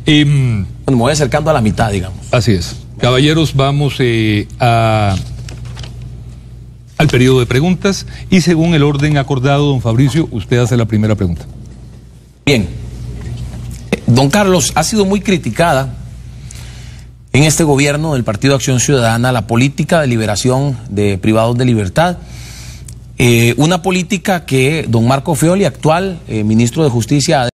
Bueno, me voy acercando a la mitad, digamos. Así es. Caballeros, vamos al periodo de preguntas y según el orden acordado, don Fabricio, usted hace la primera pregunta. Bien. Don Carlos, ha sido muy criticada en este gobierno del Partido Acción Ciudadana la política de liberación de privados de libertad. Una política que don Marco Fioli, actual ministro de Justicia,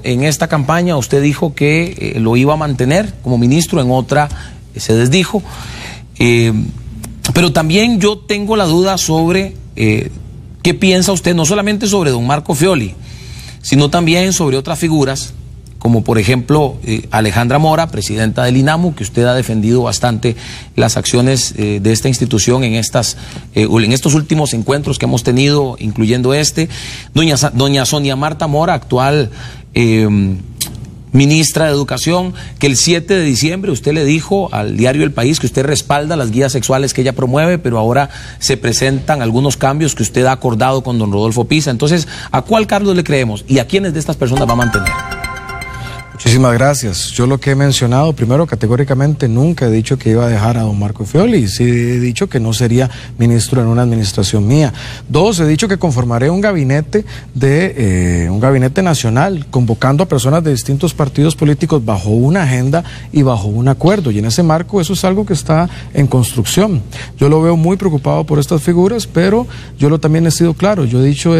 en esta campaña usted dijo que lo iba a mantener como ministro, en otra se desdijo. Pero también yo tengo la duda sobre qué piensa usted, no solamente sobre don Marco Fioli, sino también sobre otras figuras, como por ejemplo Alejandra Mora, presidenta del INAMU, que usted ha defendido bastante las acciones de esta institución en estos últimos encuentros que hemos tenido, incluyendo doña Sonia Marta Mora, actual ministra de Educación, que el 7 de diciembre usted le dijo al diario El País que usted respalda las guías sexuales que ella promueve, pero ahora se presentan algunos cambios que usted ha acordado con don Rodolfo Pisa. Entonces, ¿a cuál Carlos le creemos y a quiénes de estas personas va a mantener? Muchísimas gracias. Yo lo que he mencionado, primero, categóricamente nunca he dicho que iba a dejar a don Marco Fioli. Sí he dicho que no sería ministro en una administración mía. Dos, he dicho que conformaré un gabinete nacional, convocando a personas de distintos partidos políticos bajo una agenda y bajo un acuerdo. Y en ese marco eso es algo que está en construcción. Yo lo veo muy preocupado por estas figuras, pero yo también he sido claro. Yo he dicho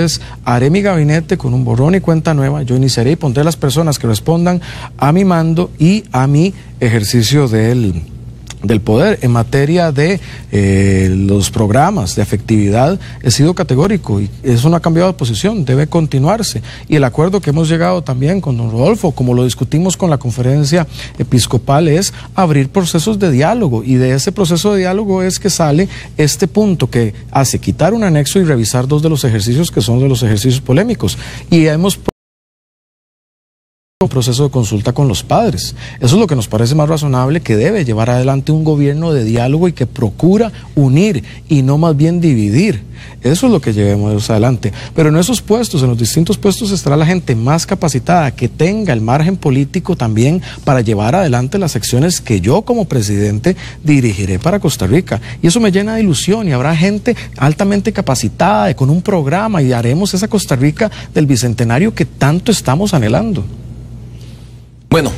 haré mi gabinete con un borrón y cuenta nueva. Yo iniciaré y pondré las personas que respondan a mi mando y a mi ejercicio del poder. En materia de los programas de afectividad he sido categórico y eso no ha cambiado de posición, debe continuarse. Y el acuerdo que hemos llegado también con don Rodolfo, como lo discutimos con la conferencia episcopal, es abrir procesos de diálogo, y de ese proceso de diálogo es que sale este punto que hace quitar un anexo y revisar dos de los ejercicios que son de los ejercicios polémicos. Y hemos un proceso de consulta con los padres. Eso es lo que nos parece más razonable, que debe llevar adelante un gobierno de diálogo y que procura unir y no más bien dividir. Eso es lo que llevemos adelante. Pero en esos puestos, en los distintos puestos, estará la gente más capacitada, que tenga el margen político también para llevar adelante las acciones que yo como presidente dirigiré para Costa Rica. Y eso me llena de ilusión, y habrá gente altamente capacitada con un programa, y haremos esa Costa Rica del Bicentenario que tanto estamos anhelando. Bueno,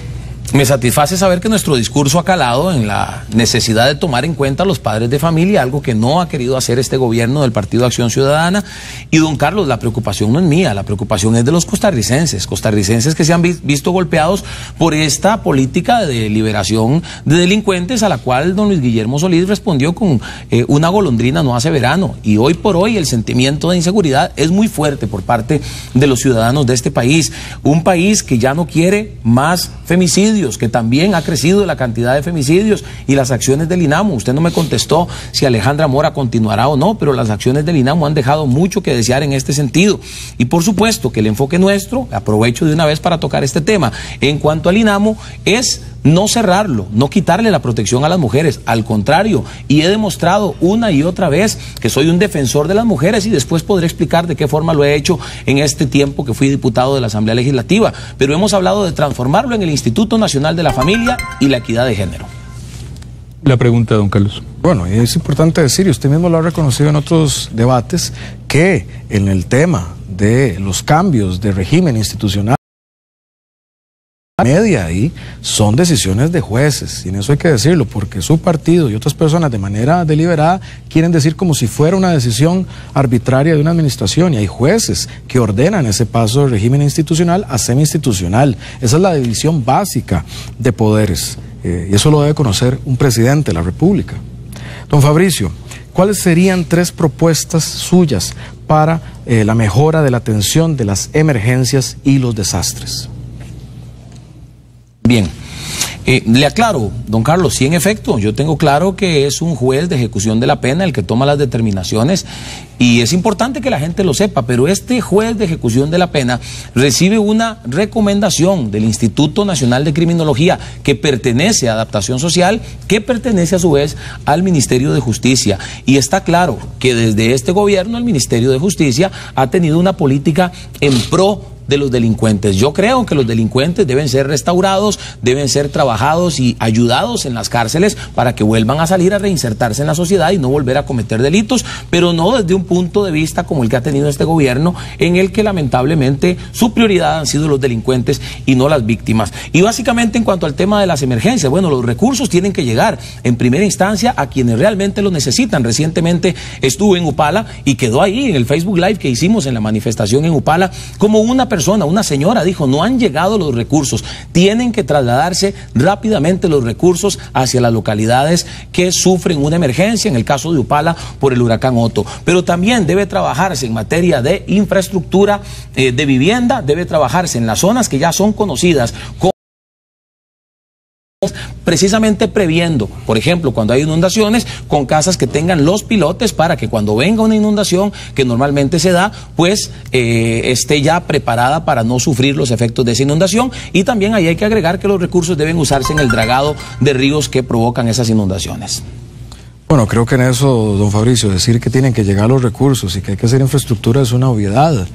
me satisface saber que nuestro discurso ha calado en la necesidad de tomar en cuenta a los padres de familia, algo que no ha querido hacer este gobierno del Partido Acción Ciudadana. Y don Carlos, la preocupación no es mía, la preocupación es de los costarricenses que se han visto golpeados por esta política de liberación de delincuentes, a la cual don Luis Guillermo Solís respondió con una golondrina no hace verano. Y hoy por hoy el sentimiento de inseguridad es muy fuerte por parte de los ciudadanos de este país, un país que ya no quiere más femicidios, que también ha crecido la cantidad de femicidios, y las acciones del INAMU. Usted no me contestó si Alejandra Mora continuará o no, pero las acciones del INAMU han dejado mucho que desear en este sentido. Y por supuesto que el enfoque nuestro, aprovecho de una vez para tocar este tema, en cuanto al INAMU, es no cerrarlo, no quitarle la protección a las mujeres, al contrario, y he demostrado una y otra vez que soy un defensor de las mujeres, y después podré explicar de qué forma lo he hecho en este tiempo que fui diputado de la Asamblea Legislativa. Pero hemos hablado de transformarlo en el Instituto Nacional de la Familia y la Equidad de Género. La pregunta, don Carlos. Bueno, y es importante decir, y usted mismo lo ha reconocido en otros debates, que en el tema de los cambios de régimen institucional, media ahí son decisiones de jueces, y en eso hay que decirlo, porque su partido y otras personas de manera deliberada quieren decir como si fuera una decisión arbitraria de una administración, y hay jueces que ordenan ese paso del régimen institucional a semi-institucional. Esa es la división básica de poderes, y eso lo debe conocer un presidente de la República. Don Fabricio, ¿cuáles serían 3 propuestas suyas para la mejora de la atención de las emergencias y los desastres? Bien, le aclaro, don Carlos, sí, en efecto, yo tengo claro que es un juez de ejecución de la pena el que toma las determinaciones, y es importante que la gente lo sepa, pero este juez de ejecución de la pena recibe una recomendación del Instituto Nacional de Criminología, que pertenece a Adaptación Social, que pertenece a su vez al Ministerio de Justicia, y está claro que desde este gobierno el Ministerio de Justicia ha tenido una política en pro de los delincuentes. Yo creo que los delincuentes deben ser restaurados, deben ser trabajados y ayudados en las cárceles para que vuelvan a salir a reinsertarse en la sociedad y no volver a cometer delitos, pero no desde un punto de vista como el que ha tenido este gobierno, en el que lamentablemente su prioridad han sido los delincuentes y no las víctimas. Y básicamente en cuanto al tema de las emergencias, bueno, los recursos tienen que llegar en primera instancia a quienes realmente los necesitan. Recientemente estuve en Upala y quedó ahí en el Facebook Live que hicimos en la manifestación en Upala, como una persona, una señora dijo, no han llegado los recursos, tienen que trasladarse rápidamente los recursos hacia las localidades que sufren una emergencia, en el caso de Upala por el huracán Otto. Pero también debe trabajarse en materia de infraestructura, de vivienda, debe trabajarse en las zonas que ya son conocidas como precisamente previendo, por ejemplo, cuando hay inundaciones, con casas que tengan los pilotes para que cuando venga una inundación, que normalmente se da, pues esté ya preparada para no sufrir los efectos de esa inundación. Y también ahí hay que agregar que los recursos deben usarse en el dragado de ríos que provocan esas inundaciones. Bueno, creo que en eso, don Fabricio, decir que tienen que llegar los recursos y que hay que hacer infraestructura es una obviedad.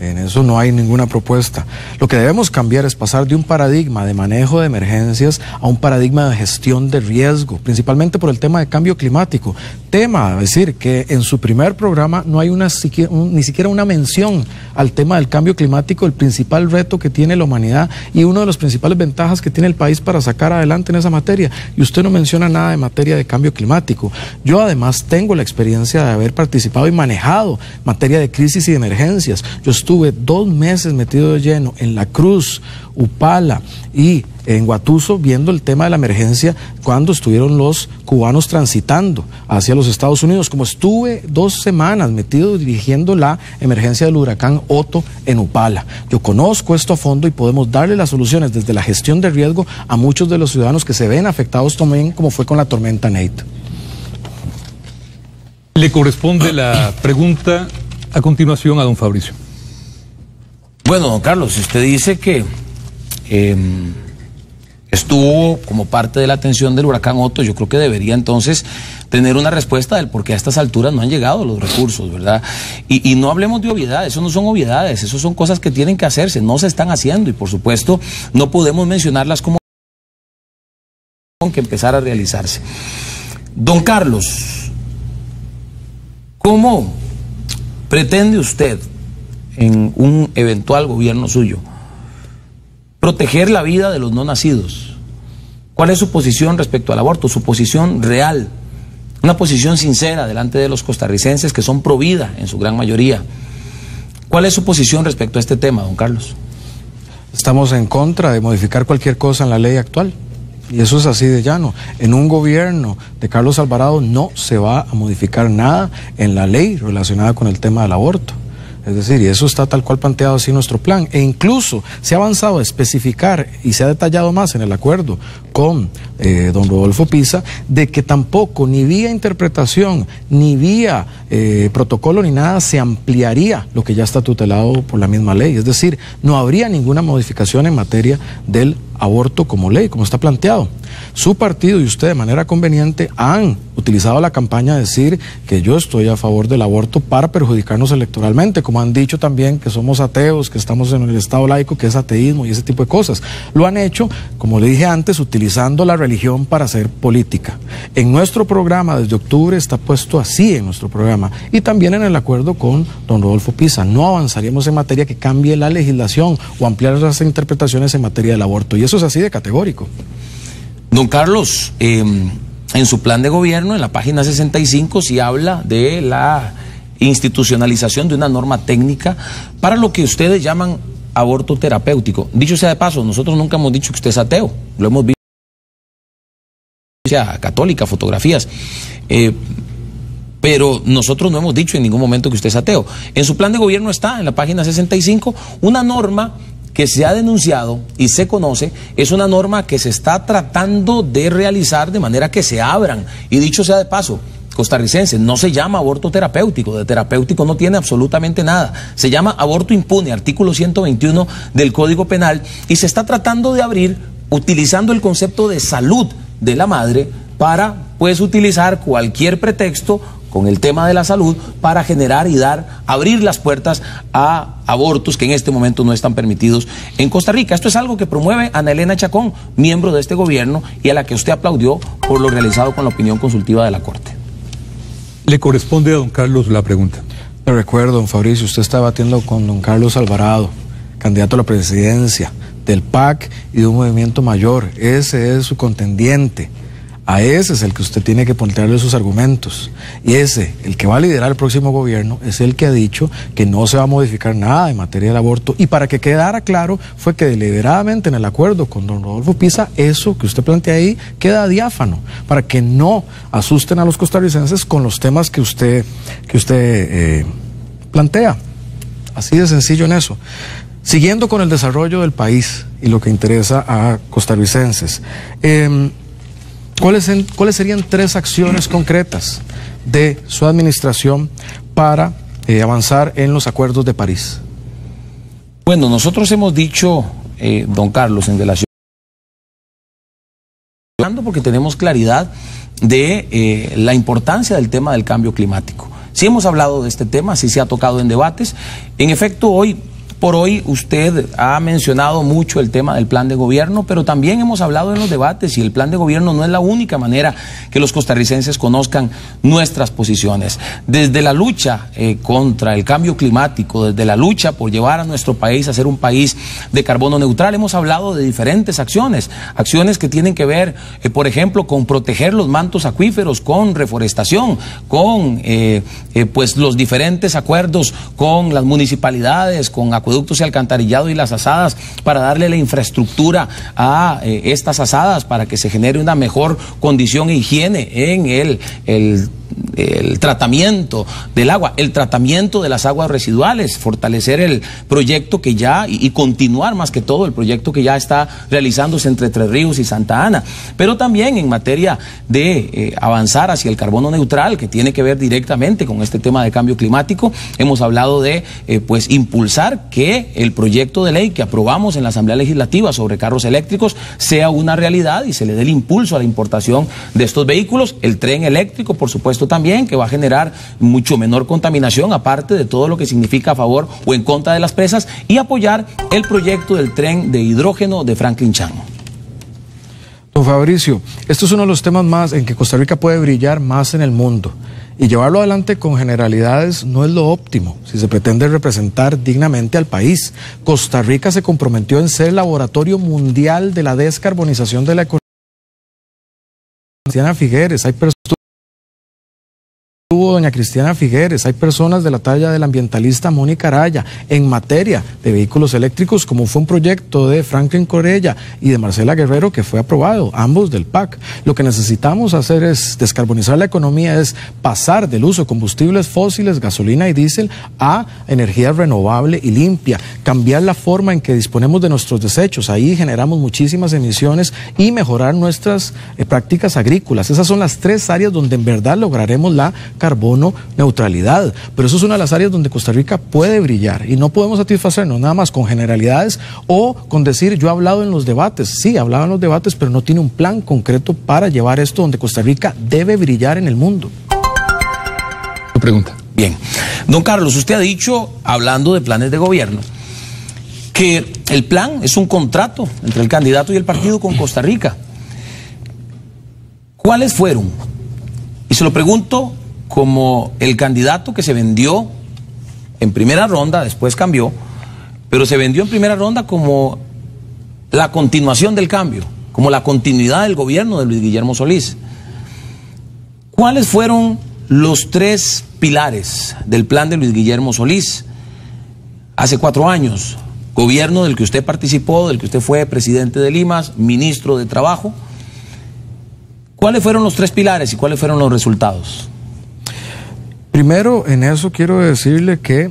En eso no hay ninguna propuesta. Lo que debemos cambiar es pasar de un paradigma de manejo de emergencias a un paradigma de gestión de riesgo, principalmente por el tema de cambio climático. Tema, es decir, que en su primer programa no hay ni siquiera una mención al tema del cambio climático, el principal reto que tiene la humanidad y una de las principales ventajas que tiene el país para sacar adelante en esa materia. Y usted no menciona nada de materia de cambio climático. Yo además tengo la experiencia de haber participado y manejado materia de crisis y de emergencias. Yo estuve 2 meses metido de lleno en La Cruz, Upala y en Guatuso viendo el tema de la emergencia cuando estuvieron los cubanos transitando hacia los Estados Unidos, como estuve 2 semanas metido dirigiendo la emergencia del huracán Otto en Upala. Yo conozco esto a fondo y podemos darle las soluciones desde la gestión de riesgo a muchos de los ciudadanos que se ven afectados también, como fue con la tormenta Nate. Le corresponde la pregunta a continuación a don Fabricio. Bueno, don Carlos, si usted dice que estuvo como parte de la atención del huracán Otto, yo creo que debería entonces tener una respuesta del por qué a estas alturas no han llegado los recursos, ¿verdad? Y no hablemos de obviedades, eso no son obviedades, eso son cosas que tienen que hacerse, no se están haciendo y por supuesto no podemos mencionarlas como que empezar a realizarse. Don Carlos, ¿cómo pretende usted en un eventual gobierno suyo proteger la vida de los no nacidos? ¿Cuál es su posición respecto al aborto? Su posición real, una posición sincera delante de los costarricenses que son pro vida en su gran mayoría. ¿Cuál es su posición respecto a este tema, don Carlos? Estamos en contra de modificar cualquier cosa en la ley actual. Y eso es así de llano. En un gobierno de Carlos Alvarado no se va a modificar nada en la ley relacionada con el tema del aborto. Es decir, y eso está tal cual planteado así en nuestro plan. E incluso se ha avanzado a especificar y se ha detallado más en el acuerdo con don Rodolfo Pisa, de que tampoco ni vía interpretación, ni vía protocolo, ni nada, se ampliaría lo que ya está tutelado por la misma ley. Es decir, no habría ninguna modificación en materia del aborto como ley, como está planteado. Su partido y usted de manera conveniente han utilizado la campaña de decir que yo estoy a favor del aborto para perjudicarnos electoralmente, como han dicho también que somos ateos, que estamos en el Estado laico, que es ateísmo y ese tipo de cosas. Lo han hecho, como le dije antes, utilizando la religión para hacer política. En nuestro programa, desde octubre, está puesto así en nuestro programa, y también en el acuerdo con don Rodolfo Pisa. No avanzaríamos en materia que cambie la legislación o ampliar las interpretaciones en materia del aborto, y eso es así de categórico. Don Carlos, en su plan de gobierno, en la página 65, sí habla de la institucionalización de una norma técnica para lo que ustedes llaman aborto terapéutico. Dicho sea de paso, nosotros nunca hemos dicho que usted es ateo, lo hemos visto en la iglesia católica, fotografías, pero nosotros no hemos dicho en ningún momento que usted es ateo. En su plan de gobierno está, en la página 65, una norma que se ha denunciado y se conoce, es una norma que se está tratando de realizar de manera que se abran, y dicho sea de paso, costarricense, no se llama aborto terapéutico, de terapéutico no tiene absolutamente nada, se llama aborto impune, artículo 121 del Código Penal, y se está tratando de abrir utilizando el concepto de salud de la madre para, pues, utilizar cualquier pretexto con el tema de la salud para generar y abrir las puertas a abortos que en este momento no están permitidos en Costa Rica. Esto es algo que promueve Ana Elena Chacón, miembro de este gobierno y a la que usted aplaudió por lo realizado con la opinión consultiva de la Corte. Le corresponde a don Carlos la pregunta. Le recuerdo, don Fabricio, usted está debatiendo con don Carlos Alvarado, candidato a la presidencia del PAC y de un movimiento mayor. Ese es su contendiente. A ese es el que usted tiene que plantearle sus argumentos. Y ese, el que va a liderar el próximo gobierno, es el que ha dicho que no se va a modificar nada en materia del aborto. Y para que quedara claro, fue que deliberadamente en el acuerdo con don Rodolfo Pisa, eso que usted plantea ahí queda diáfano, para que no asusten a los costarricenses con los temas que usted plantea. Así de sencillo en eso. Siguiendo con el desarrollo del país y lo que interesa a costarricenses, ¿cuáles serían 3 acciones concretas de su administración para avanzar en los acuerdos de París? Bueno, nosotros hemos dicho, don Carlos, en relación, porque tenemos claridad de la importancia del tema del cambio climático. Sí hemos hablado de este tema, sí se ha tocado en debates. En efecto, hoy por hoy usted ha mencionado mucho el tema del plan de gobierno, pero también hemos hablado en los debates y el plan de gobierno no es la única manera que los costarricenses conozcan nuestras posiciones. Desde la lucha contra el cambio climático, desde la lucha por llevar a nuestro país a ser un país de carbono neutral, hemos hablado de diferentes acciones que tienen que ver, por ejemplo, con proteger los mantos acuíferos, con reforestación, con pues los diferentes acuerdos con las municipalidades, con acueductos y alcantarillado y las asadas, para darle la infraestructura a estas asadas para que se genere una mejor condición e higiene en el tratamiento del agua, el tratamiento de las aguas residuales, fortalecer el proyecto que ya, y continuar más que todo el proyecto que ya está realizándose entre Tres Ríos y Santa Ana, pero también en materia de avanzar hacia el carbono neutral, que tiene que ver directamente con este tema de cambio climático. Hemos hablado de pues impulsar que el proyecto de ley que aprobamos en la Asamblea Legislativa sobre carros eléctricos sea una realidad y se le dé el impulso a la importación de estos vehículos, el tren eléctrico, por supuesto, también, que va a generar mucho menor contaminación, aparte de todo lo que significa a favor o en contra de las presas, y apoyar el proyecto del tren de hidrógeno de Franklin Chan. Don Fabricio, esto es uno de los temas más en que Costa Rica puede brillar más en el mundo, y llevarlo adelante con generalidades no es lo óptimo si se pretende representar dignamente al país. Costa Rica se comprometió en ser laboratorio mundial de la descarbonización de la economía. Cristiana Figueres, doña Cristiana Figueres, hay personas de la talla de la ambientalista Mónica Araya en materia de vehículos eléctricos, como fue un proyecto de Franklin Corella y de Marcela Guerrero que fue aprobado, ambos del PAC. Lo que necesitamos hacer es descarbonizar la economía, es pasar del uso de combustibles fósiles, gasolina y diésel, a energía renovable y limpia, cambiar la forma en que disponemos de nuestros desechos, ahí generamos muchísimas emisiones, y mejorar nuestras prácticas agrícolas. Esas son las 3 áreas donde en verdad lograremos la carbono neutralidad, pero eso es una de las áreas donde Costa Rica puede brillar, y no podemos satisfacernos nada más con generalidades o con decir yo he hablado en los debates. Sí, hablaba en los debates, pero no tiene un plan concreto para llevar esto donde Costa Rica debe brillar en el mundo. Pregunta. Bien, don Carlos, usted ha dicho, hablando de planes de gobierno, que el plan es un contrato entre el candidato y el partido con Costa Rica. ¿Cuáles fueron? Y se lo pregunto como el candidato que se vendió en primera ronda, después cambió, pero se vendió en primera ronda como la continuación del cambio, como la continuidad del gobierno de Luis Guillermo Solís. ¿Cuáles fueron los 3 pilares del plan de Luis Guillermo Solís? Hace 4 años, gobierno del que usted participó, del que usted fue presidente de Limas, ministro de Trabajo. ¿Cuáles fueron los 3 pilares y cuáles fueron los resultados? Primero, en eso quiero decirle que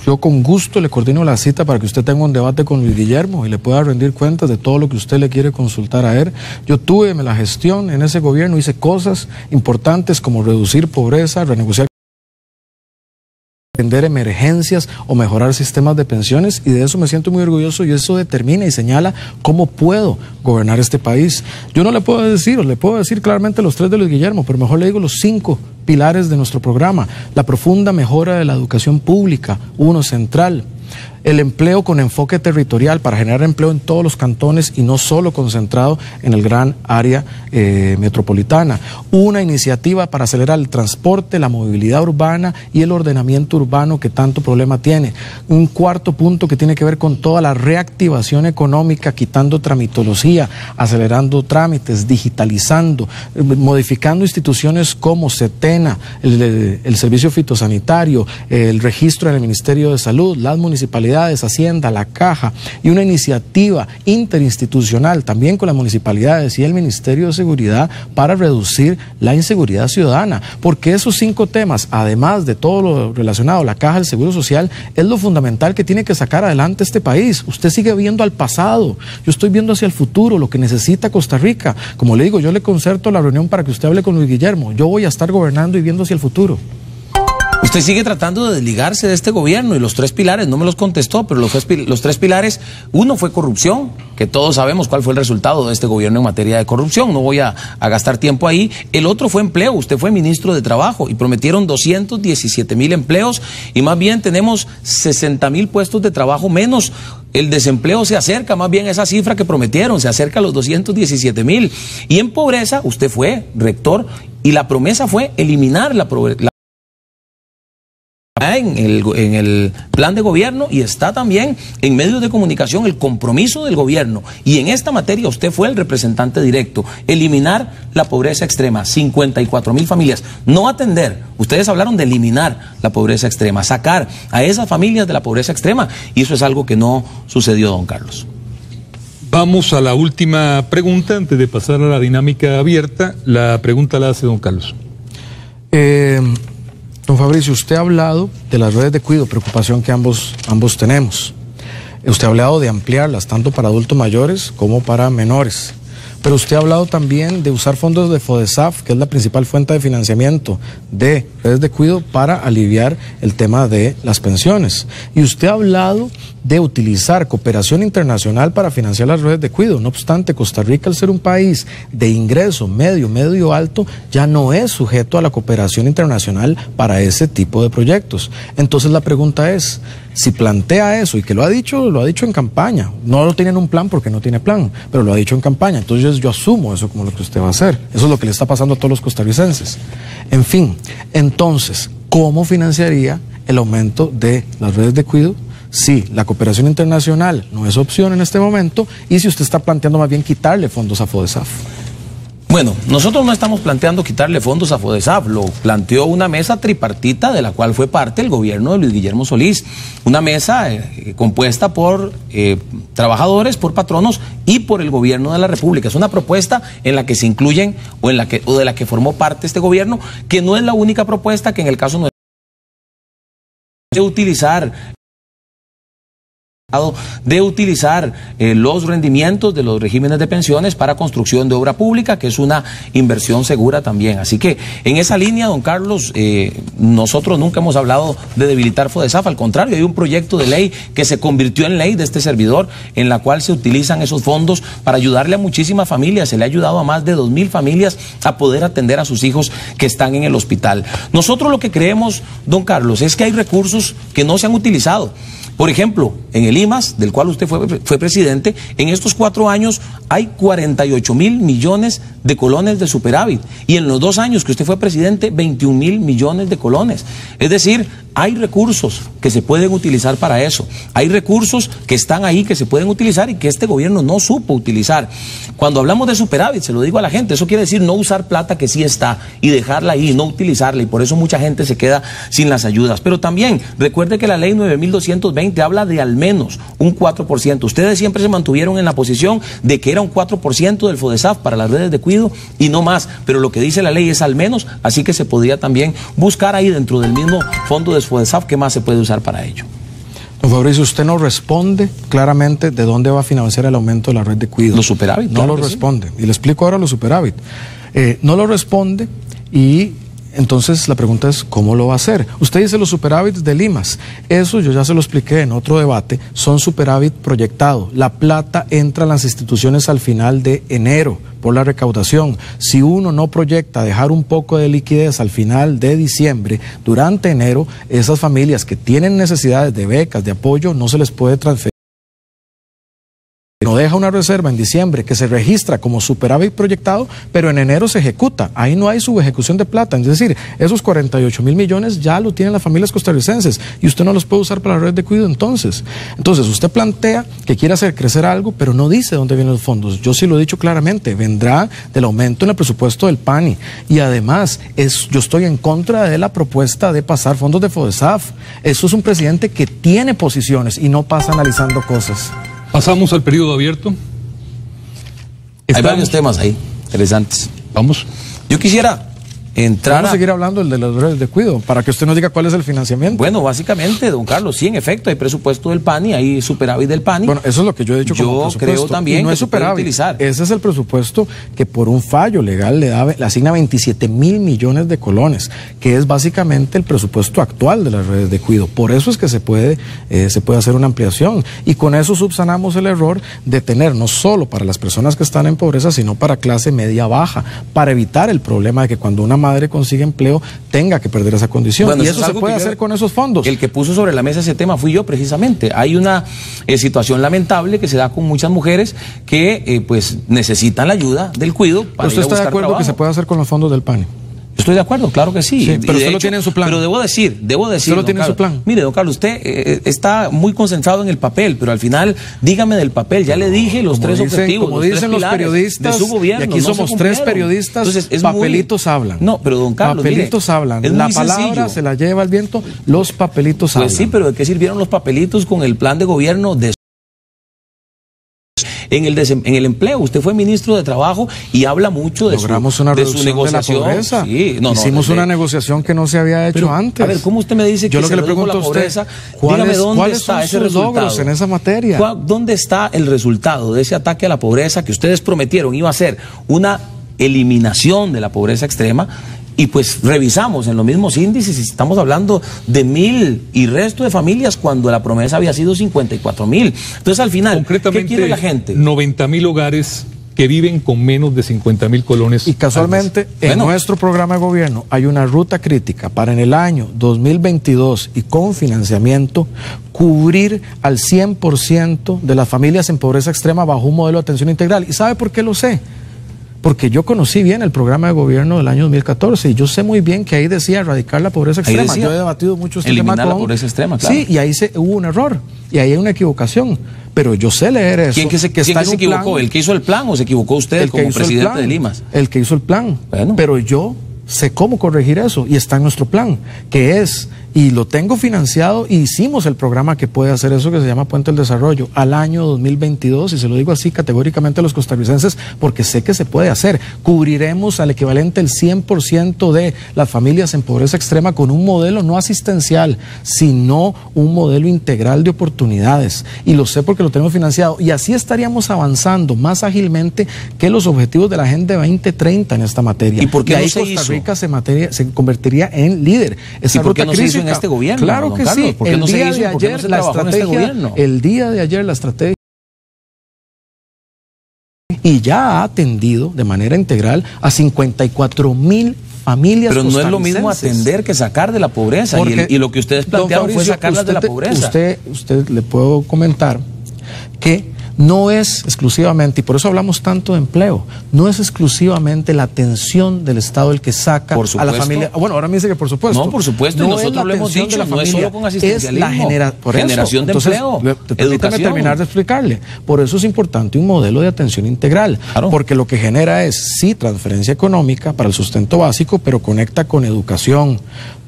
yo con gusto le coordino la cita para que usted tenga un debate con Luis Guillermo y le pueda rendir cuentas de todo lo que usted le quiere consultar a él. Yo tuve la gestión en ese gobierno, hice cosas importantes como reducir pobreza, renegociar atender emergencias o mejorar sistemas de pensiones, y de eso me siento muy orgulloso, y eso determina y señala cómo puedo gobernar este país. Yo no le puedo decir, o le puedo decir claramente los 3 de Luis Guillermo, pero mejor le digo los 5 pilares de nuestro programa. La profunda mejora de la educación pública, uno central. El empleo con enfoque territorial para generar empleo en todos los cantones y no solo concentrado en el gran área metropolitana. Una iniciativa para acelerar el transporte, la movilidad urbana y el ordenamiento urbano que tanto problema tiene. Un cuarto punto que tiene que ver con toda la reactivación económica, quitando tramitología, acelerando trámites, digitalizando, modificando instituciones como Setena, el servicio fitosanitario, el registro en el Ministerio de Salud, las municipalidades, Hacienda, la Caja, y una iniciativa interinstitucional también con las municipalidades y el Ministerio de Seguridad para reducir la inseguridad ciudadana, porque esos 5 temas, además de todo lo relacionado a la Caja del Seguro Social, es lo fundamental que tiene que sacar adelante este país. Usted sigue viendo al pasado, yo estoy viendo hacia el futuro, lo que necesita Costa Rica. Como le digo, yo le concerto la reunión para que usted hable con Luis Guillermo. Yo voy a estar gobernando y viendo hacia el futuro. Usted sigue tratando de desligarse de este gobierno, y los 3 pilares, no me los contestó, pero los 3 pilares, uno fue corrupción, que todos sabemos cuál fue el resultado de este gobierno en materia de corrupción, no voy a gastar tiempo ahí. El otro fue empleo, usted fue ministro de Trabajo y prometieron 217,000 empleos, y más bien tenemos 60,000 puestos de trabajo menos. El desempleo se acerca más bien a esa cifra que prometieron, se acerca a los 217,000. Y en pobreza, usted fue rector, y la promesa fue eliminar la pobreza en el plan de gobierno, y está también en medios de comunicación el compromiso del gobierno, y en esta materia usted fue el representante directo: eliminar la pobreza extrema, 54,000 familias, no atender. Ustedes hablaron de eliminar la pobreza extrema, sacar a esas familias de la pobreza extrema, y eso es algo que no sucedió, don Carlos. Vamos a la última pregunta antes de pasar a la dinámica abierta. La pregunta la hace don Carlos. Don Fabricio, usted ha hablado de las redes de cuidado, preocupación que ambos tenemos. Usted ha hablado de ampliarlas tanto para adultos mayores como para menores. Pero usted ha hablado también de usar fondos de FODESAF, que es la principal fuente de financiamiento de redes de cuidado, para aliviar el tema de las pensiones. Y usted ha hablado de utilizar cooperación internacional para financiar las redes de cuidado. No obstante, Costa Rica, al ser un país de ingreso medio alto, ya no es sujeto a la cooperación internacional para ese tipo de proyectos. Entonces la pregunta es, si plantea eso, y que lo ha dicho en campaña, no lo tiene en un plan porque no tiene plan, pero lo ha dicho en campaña, entonces yo asumo eso como lo que usted va a hacer. Eso es lo que le está pasando a todos los costarricenses. En fin, entonces, ¿cómo financiaría el aumento de las redes de cuidado? Sí, la cooperación internacional no es opción en este momento, y si usted está planteando más bien quitarle fondos a FODESAF. Bueno, nosotros no estamos planteando quitarle fondos a FODESAF, lo planteó una mesa tripartita de la cual fue parte el gobierno de Luis Guillermo Solís, una mesa compuesta por trabajadores, por patronos y por el gobierno de la República. Es una propuesta en la que se incluyen, o de la que formó parte este gobierno, que no es la única propuesta, que en el caso no es de utilizar los rendimientos de los regímenes de pensiones para construcción de obra pública, que es una inversión segura también. Así que en esa línea, don Carlos, nosotros nunca hemos hablado de debilitar FODESAF, al contrario, hay un proyecto de ley que se convirtió en ley de este servidor, en la cual se utilizan esos fondos para ayudarle a muchísimas familias. Se le ha ayudado a más de 2,000 familias a poder atender a sus hijos que están en el hospital. Nosotros lo que creemos, don Carlos, es que hay recursos que no se han utilizado. Por ejemplo, en el IMAS, del cual usted fue presidente, en estos 4 años hay 48,000 millones de colones de superávit. Y en los 2 años que usted fue presidente, 21,000 millones de colones. Es decir, hay recursos que se pueden utilizar para eso. Hay recursos que están ahí, que se pueden utilizar y que este gobierno no supo utilizar. Cuando hablamos de superávit, se lo digo a la gente, eso quiere decir no usar plata que sí está y dejarla ahí, no utilizarla. Y por eso mucha gente se queda sin las ayudas. Pero también, recuerde que la ley 9.220 habla de al menos un 4%. Ustedes siempre se mantuvieron en la posición de que era un 4% del FODESAF para las redes de cuidado y no más, pero lo que dice la ley es al menos, así que se podría también buscar ahí dentro del mismo fondo de FODESAF qué más se puede usar para ello. Don Fabricio, usted no responde claramente de dónde va a financiar el aumento de la red de cuidado. Los superávit. No lo responde. Y le explico ahora los superávit. No lo responde, y Entonces la pregunta es, ¿cómo lo va a hacer? Usted dice los superávits de Limas. Eso yo ya se lo expliqué en otro debate. Son superávit proyectado. La plata entra a las instituciones al final de enero por la recaudación. Si uno no proyecta dejar un poco de liquidez al final de diciembre, durante enero, esas familias que tienen necesidades de becas, de apoyo, no se les puede transferir. No deja una reserva en diciembre que se registra como superávit proyectado, pero en enero se ejecuta. Ahí no hay subejecución de plata. Es decir, esos 48.000 millones ya lo tienen las familias costarricenses y usted no los puede usar para la red de cuidado entonces. Entonces, usted plantea que quiere hacer crecer algo, pero no dice dónde vienen los fondos. Yo sí lo he dicho claramente, vendrá del aumento en el presupuesto del PANI. Y además, yo estoy en contra de la propuesta de pasar fondos de FODESAF. Eso es un presidente que tiene posiciones y no pasa analizando cosas. Pasamos al periodo abierto. Hay varios temas ahí, interesantes. Vamos. Yo quisiera entrar Vamos a seguir hablando de las redes de cuidado, para que usted nos diga cuál es el financiamiento. Bueno, básicamente, don Carlos, sí, en efecto, hay presupuesto del PANI, hay superávit del PANI. Bueno, eso es lo que yo he dicho como presupuesto. Yo creo también y no que es superávit. utilizar. Ese es el presupuesto que por un fallo legal le asigna 27.000 millones de colones, que es básicamente el presupuesto actual de las redes de cuidado. Por eso es que se puede hacer una ampliación. Y con eso subsanamos el error de tener no solo para las personas que están en pobreza, sino para clase media baja, para evitar el problema de que cuando una madre consigue empleo tenga que perder esa condición. Bueno, y eso se puede hacer con esos fondos. El que puso sobre la mesa ese tema fui yo precisamente. Hay una situación lamentable que se da con muchas mujeres que pues necesitan la ayuda del cuidado para ¿Usted está de acuerdo trabajo? Que se puede hacer con los fondos del PANI? Estoy de acuerdo, claro que sí. Pero usted lo tiene en su plan. Pero debo decir. ¿Usted lo tiene en su plan? Mire, don Carlos, usted está muy concentrado en el papel, pero al final, dígame del papel. Ya le dije los tres objetivos. Como dicen los periodistas, de su gobierno, y aquí somos tres periodistas, entonces, papelitos hablan. No, pero don Carlos, papelitos hablan. La palabra se la lleva el viento, los papelitos hablan. Pues sí, pero ¿de qué sirvieron los papelitos con el plan de gobierno de en el empleo? Usted fue ministro de Trabajo y habla mucho de Logramos una reducción de la pobreza. Sí, hicimos una negociación que no se había hecho antes. A ver, ¿cómo usted me dice que se redujo la pobreza? Dígame ¿cuáles son sus logros en esa materia? ¿Dónde está el resultado de ese ataque a la pobreza que ustedes prometieron iba a ser una eliminación de la pobreza extrema? Y pues revisamos en los mismos índices y estamos hablando de 1.000 y resto de familias cuando la promesa había sido 54.000. Entonces al final, ¿qué quiere la gente? 90.000 hogares que viven con menos de 50.000 colones. Y casualmente en nuestro programa de gobierno hay una ruta crítica para en el año 2022 y con financiamiento cubrir al 100% de las familias en pobreza extrema bajo un modelo de atención integral. ¿Y sabe por qué lo sé? Porque yo conocí bien el programa de gobierno del año 2014 y yo sé muy bien que ahí decía erradicar la pobreza extrema. Yo he debatido mucho este tema con la pobreza extrema, claro. Sí, y ahí hubo un error y ahí hay una equivocación. Pero yo sé leer eso. ¿Quién se equivocó? ¿El que hizo el plan o se equivocó usted como presidente de Limas? El que hizo el plan. Bueno. Pero yo sé cómo corregir eso y está en nuestro plan, que es, y lo tengo financiado, y hicimos el programa que puede hacer eso, que se llama Puente del Desarrollo, al año 2022, y se lo digo así categóricamente a los costarricenses, porque sé que se puede hacer. Cubriremos al equivalente el 100% de las familias en pobreza extrema con un modelo no asistencial, sino un modelo integral de oportunidades, y lo sé porque lo tenemos financiado, y así estaríamos avanzando más ágilmente que los objetivos de la Agenda 2030 en esta materia. ¿Y por qué no se Costa hizo? Rica se convertiría en líder. ¿Y por qué no se hizo en este gobierno? Claro que sí. ¿Por qué no se hizo? ¿Por qué no se trabajó en este gobierno? El día de ayer la estrategia y ya ha atendido de manera integral a 54.000 familias. Pero no es lo mismo atender que sacar de la pobreza. Y lo que ustedes plantearon fue sacarlas de la pobreza. Usted le puedo comentar que no es exclusivamente, y por eso hablamos tanto de empleo, no es exclusivamente la atención del Estado el que saca a la familia. Bueno, ahora me dice que por supuesto. No, por supuesto, y nosotros lo hemos dicho, no es solo con asistencialismo. Es la generación de empleo, permítame terminar de explicarle. Por eso es importante un modelo de atención integral, claro. Porque lo que genera es, sí, transferencia económica para el sustento básico, pero conecta con educación,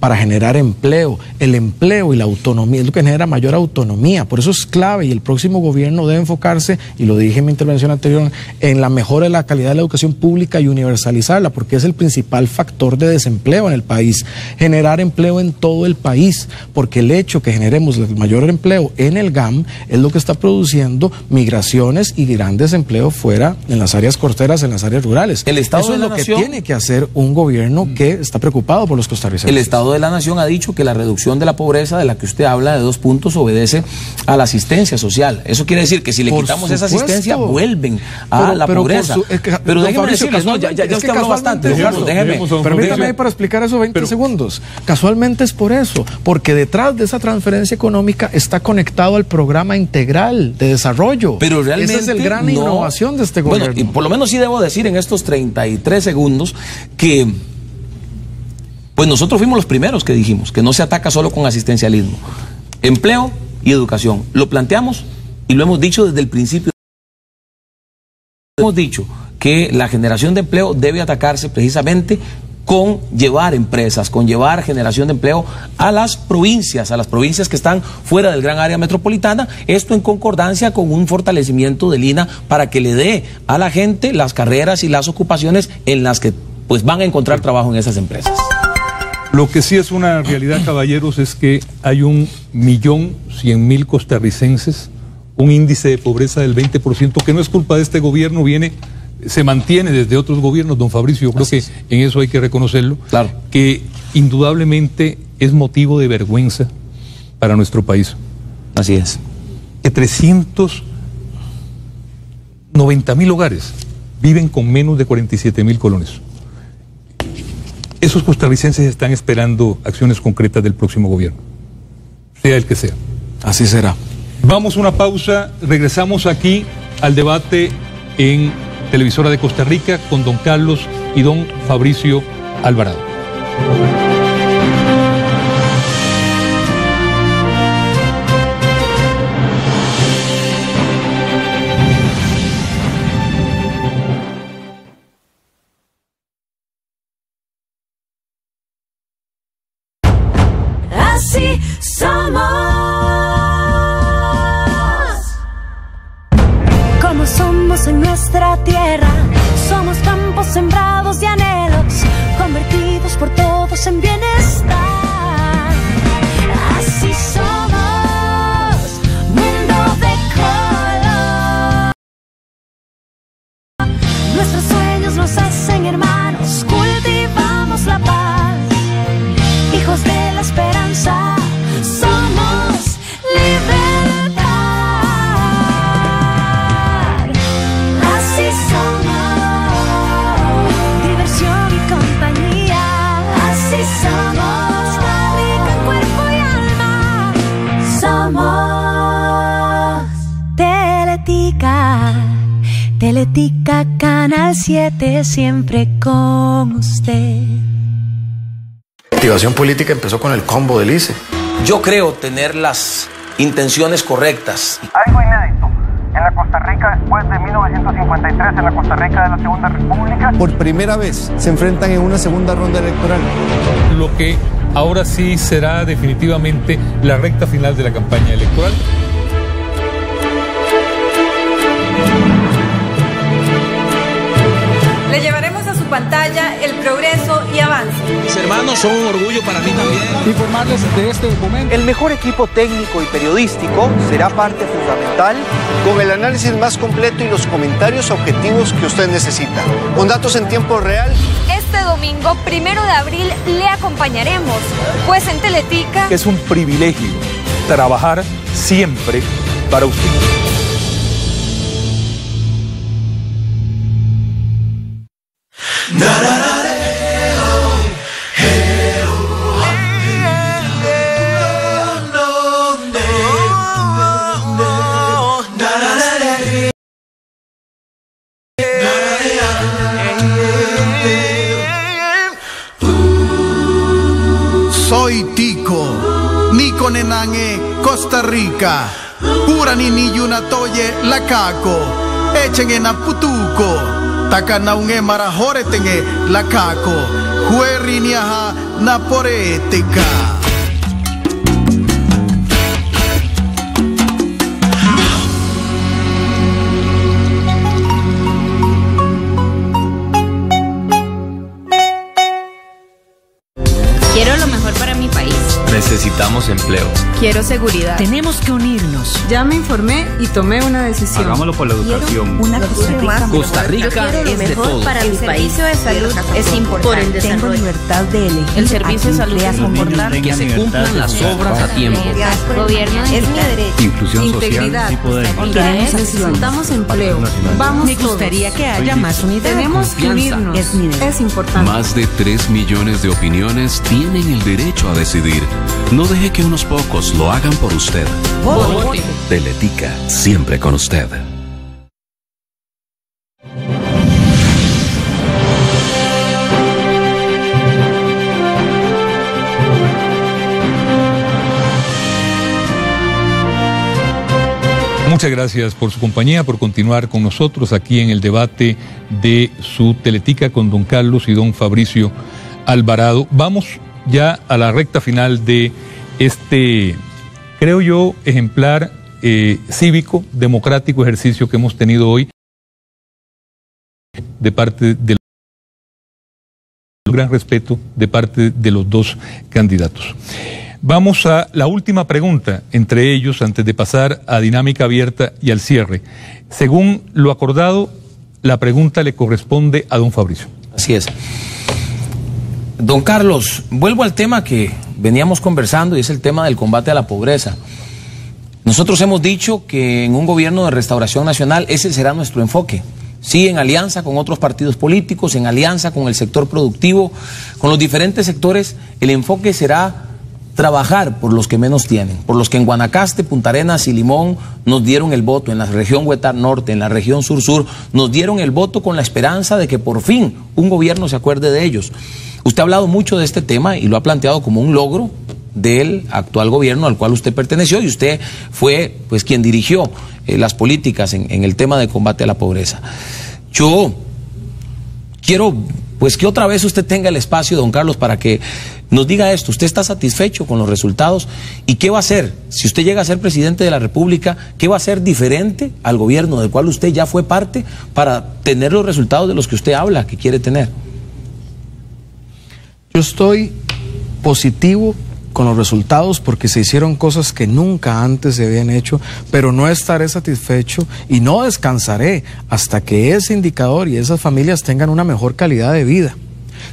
para generar empleo. El empleo y la autonomía es lo que genera mayor autonomía. Por eso es clave, y el próximo gobierno debe enfocarse, y lo dije en mi intervención anterior, en la mejora de la calidad de la educación pública y universalizarla, porque es el principal factor de desempleo en el país. Generar empleo en todo el país, porque el hecho que generemos el mayor empleo en el GAM es lo que está produciendo migraciones y gran desempleo fuera, en las áreas costeras, en las áreas rurales. El Estado Eso de es la lo Nación, que tiene que hacer un gobierno que está preocupado por los costarricenses. El Estado de la Nación ha dicho que la reducción de la pobreza de la que usted habla de 2 puntos obedece a la asistencia social. Eso quiere decir que si le Por quitamos supuesto. esa asistencia, vuelven a la pobreza. Pero déjeme decirles, no, ya usted habló bastante, Ricardo, déjeme. Permítame ahí para explicar eso 20 segundos. Casualmente es por eso, porque detrás de esa transferencia económica está conectado al programa integral de desarrollo. Pero realmente esa es el gran innovación de este gobierno. Bueno, y por lo menos sí debo decir en estos 33 segundos que pues nosotros fuimos los primeros que dijimos que no se ataca solo con asistencialismo. Empleo y educación. Lo planteamos y lo hemos dicho desde el principio. Hemos dicho que la generación de empleo debe atacarse precisamente con llevar empresas, con llevar generación de empleo a las provincias que están fuera del gran área metropolitana, esto en concordancia con un fortalecimiento del INA para que le dé a la gente las carreras y las ocupaciones en las que pues van a encontrar trabajo en esas empresas. Lo que sí es una realidad, caballeros, es que hay 1.100.000 costarricenses, un índice de pobreza del 20%, que no es culpa de este gobierno, se mantiene desde otros gobiernos, don Fabricio, yo creo que en eso hay que reconocerlo, claro, que indudablemente es motivo de vergüenza para nuestro país. Así es. Que 390.000 hogares viven con menos de 47.000 colones. Esos costarricenses están esperando acciones concretas del próximo gobierno, sea el que sea. Así será. Vamos a una pausa, regresamos aquí al debate en Televisora de Costa Rica con don Carlos y don Fabricio Alvarado. Así somos. Como somos en nuestra tierra, somos campos sembrados de anhelos, convertidos por todos en bienestar. Así somos, mundo de color. Nuestros sueños nos hacen hermanos, cultivamos la paz, hijos de la esperanza, somos libertad. Así somos, diversión y compañía. Así somos, rica en cuerpo y alma. Somos Teletica, Teletica Canal 7, siempre con usted. La activación política empezó con el combo del ICE. Yo creo tener las intenciones correctas. Algo inédito. En la Costa Rica después de 1953, en la Costa Rica de la Segunda República. Por primera vez se enfrentan en una segunda ronda electoral. Lo que ahora sí será definitivamente la recta final de la campaña electoral. Le llevaremos a su pantalla el progreso y avance. Mis hermanos son un orgullo para mí también. Informarles de este documento. El mejor equipo técnico y periodístico será parte fundamental, con el análisis más completo y los comentarios objetivos que usted necesita, con datos en tiempo real. Este domingo, 1 de abril, le acompañaremos, pues en Teletica es un privilegio trabajar siempre para usted. Soy Tico, Nico Nenange, Costa Rica, pura nini yunatoye la caco, echen en aputuco, Takanaunge marajore tenge la kako. Hueriniaha naporetica. Quiero lo mejor para mi país. Necesitamos empleo. Quiero seguridad. Tenemos que unirnos. Ya me informé y tomé una decisión. Hagámoslo por la educación. Una Costa Rica es de todos. Para mi país. El servicio de salud es importante. Por el desarrollo. Tengo libertad de elegir. El servicio de salud es importante. Que se cumplan las obras a tiempo. Gobierno Es mi derecho. Inclusión Integridad. social. Necesitamos empleo. Vamos Me gustaría todos. que haya más unidad. Tenemos que unirnos. Es mi derecho. Es importante. Más de 3 millones de opiniones tienen el derecho a decidir. No deje que unos pocos lo hagan por usted. Vote. Teletica, siempre con usted. Muchas gracias por su compañía, por continuar con nosotros aquí en el debate de su Teletica con don Carlos y don Fabricio Alvarado. Vamos ya a la recta final de este, creo yo, ejemplar cívico, democrático ejercicio que hemos tenido hoy de parte del gran respeto de parte de los dos candidatos. Vamos a la última pregunta entre ellos antes de pasar a dinámica abierta y al cierre. Según lo acordado, la pregunta le corresponde a don Fabricio. Así es. Don Carlos, vuelvo al tema que veníamos conversando y es el tema del combate a la pobreza. Nosotros hemos dicho que en un gobierno de restauración nacional ese será nuestro enfoque. Sí, en alianza con otros partidos políticos, en alianza con el sector productivo, con los diferentes sectores, el enfoque será trabajar por los que menos tienen, por los que en Guanacaste, Punta Arenas y Limón nos dieron el voto, en la región Huetar Norte, en la región Sur-Sur, nos dieron el voto con la esperanza de que por fin un gobierno se acuerde de ellos. Usted ha hablado mucho de este tema y lo ha planteado como un logro del actual gobierno al cual usted perteneció y usted fue pues quien dirigió las políticas en el tema de combate a la pobreza. Yo quiero pues que otra vez usted tenga el espacio, don Carlos, para que nos diga esto. ¿Usted está satisfecho con los resultados? ¿Y qué va a hacer? Si usted llega a ser presidente de la República, ¿qué va a hacer diferente al gobierno del cual usted ya fue parte para tener los resultados de los que usted habla, que quiere tener? Yo estoy positivo con los resultados porque se hicieron cosas que nunca antes se habían hecho, pero no estaré satisfecho y no descansaré hasta que ese indicador y esas familias tengan una mejor calidad de vida.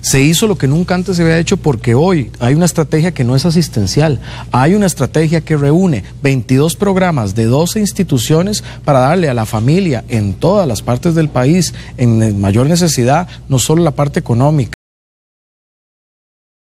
Se hizo lo que nunca antes se había hecho porque hoy hay una estrategia que no es asistencial, hay una estrategia que reúne 22 programas de 12 instituciones para darle a la familia en todas las partes del país en mayor necesidad, no solo la parte económica.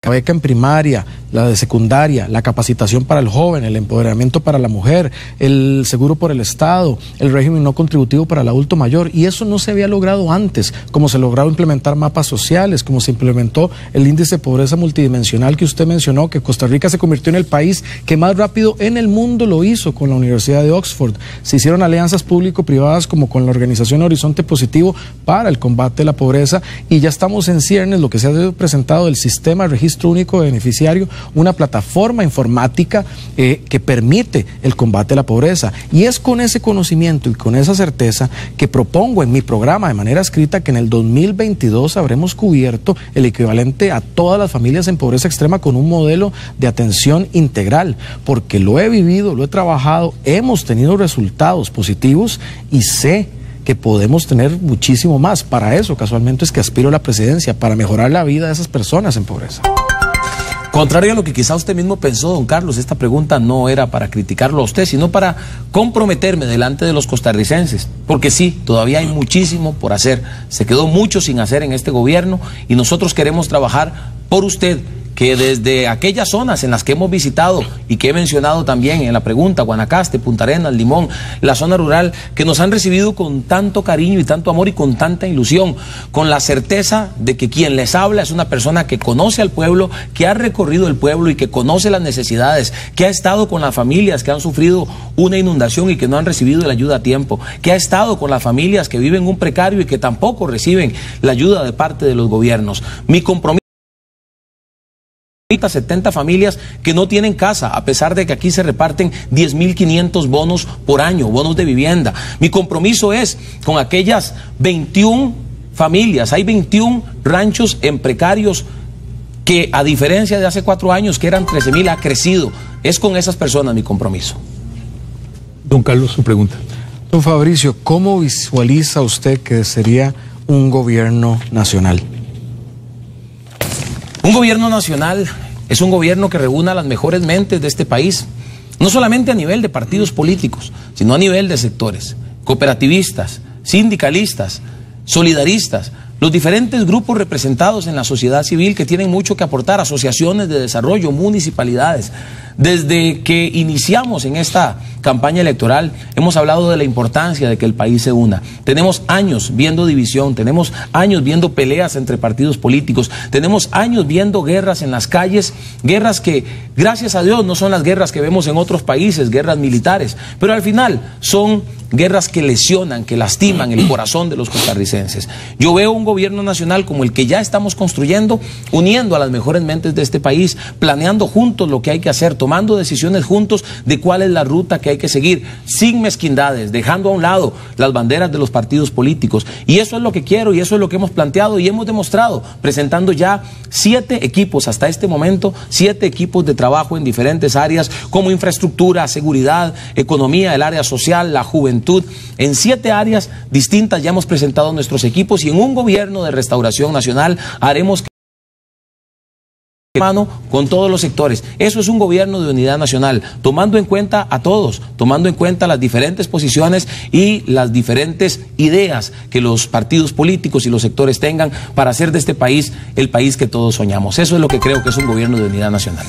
La beca en primaria, la de secundaria, la capacitación para el joven, el empoderamiento para la mujer, el seguro por el Estado, el régimen no contributivo para el adulto mayor, y eso no se había logrado antes, como se lograron implementar mapas sociales, como se implementó el índice de pobreza multidimensional que usted mencionó, que Costa Rica se convirtió en el país que más rápido en el mundo lo hizo con la Universidad de Oxford. Se hicieron alianzas público-privadas como con la organización Horizonte Positivo para el combate a la pobreza, y ya estamos en ciernes lo que se ha presentado del sistema de registro único de beneficiario, una plataforma informática que permite el combate a la pobreza. Y es con ese conocimiento y con esa certeza que propongo en mi programa de manera escrita que en el 2022 habremos cubierto el equivalente a todas las familias en pobreza extrema con un modelo de atención integral, porque lo he vivido, lo he trabajado, hemos tenido resultados positivos y sé que podemos tener muchísimo más. Para eso, casualmente, es que aspiro a la presidencia, para mejorar la vida de esas personas en pobreza. Contrario a lo que quizá usted mismo pensó, don Carlos, esta pregunta no era para criticarlo a usted, sino para comprometerme delante de los costarricenses, porque sí, todavía hay muchísimo por hacer, se quedó mucho sin hacer en este gobierno y nosotros queremos trabajar por usted, que desde aquellas zonas en las que hemos visitado y que he mencionado también en la pregunta, Guanacaste, Punta Arenas, Limón, la zona rural, que nos han recibido con tanto cariño y tanto amor y con tanta ilusión, con la certeza de que quien les habla es una persona que conoce al pueblo, que ha recorrido el pueblo y que conoce las necesidades, que ha estado con las familias que han sufrido una inundación y que no han recibido la ayuda a tiempo, que ha estado con las familias que viven un precario y que tampoco reciben la ayuda de parte de los gobiernos. Mi compromiso 70 familias que no tienen casa, a pesar de que aquí se reparten 10.500 bonos por año, bonos de vivienda. Mi compromiso es con aquellas 21 familias, hay 21 ranchos en precarios que, a diferencia de hace 4 años, que eran 13.000, ha crecido. Es con esas personas mi compromiso. Don Carlos, su pregunta. Don Fabricio, ¿cómo visualiza usted que sería un gobierno nacional? Un gobierno nacional es un gobierno que reúna las mejores mentes de este país, no solamente a nivel de partidos políticos, sino a nivel de sectores, cooperativistas, sindicalistas, solidaristas, los diferentes grupos representados en la sociedad civil que tienen mucho que aportar, asociaciones de desarrollo, municipalidades. Desde que iniciamos en esta campaña electoral hemos hablado de la importancia de que el país se una. Tenemos años viendo división, tenemos años viendo peleas entre partidos políticos, tenemos años viendo guerras en las calles, guerras que, gracias a Dios, no son las guerras que vemos en otros países, guerras militares, pero al final son guerras que lesionan, que lastiman el corazón de los costarricenses. Yo veo un gobierno nacional como el que ya estamos construyendo, uniendo a las mejores mentes de este país, planeando juntos lo que hay que hacer, tomando decisiones juntos de cuál es la ruta que hay que seguir, sin mezquindades, dejando a un lado las banderas de los partidos políticos. Y eso es lo que quiero y eso es lo que hemos planteado y hemos demostrado, presentando ya 7 equipos hasta este momento, 7 equipos de trabajo en diferentes áreas como infraestructura, seguridad, economía, el área social, la juventud. En 7 áreas distintas ya hemos presentado nuestros equipos y en un gobierno de restauración nacional haremos mano con todos los sectores. Eso es un gobierno de unidad nacional, tomando en cuenta a todos, tomando en cuenta las diferentes posiciones y las diferentes ideas que los partidos políticos y los sectores tengan para hacer de este país el país que todos soñamos. Eso es lo que creo que es un gobierno de unidad nacional.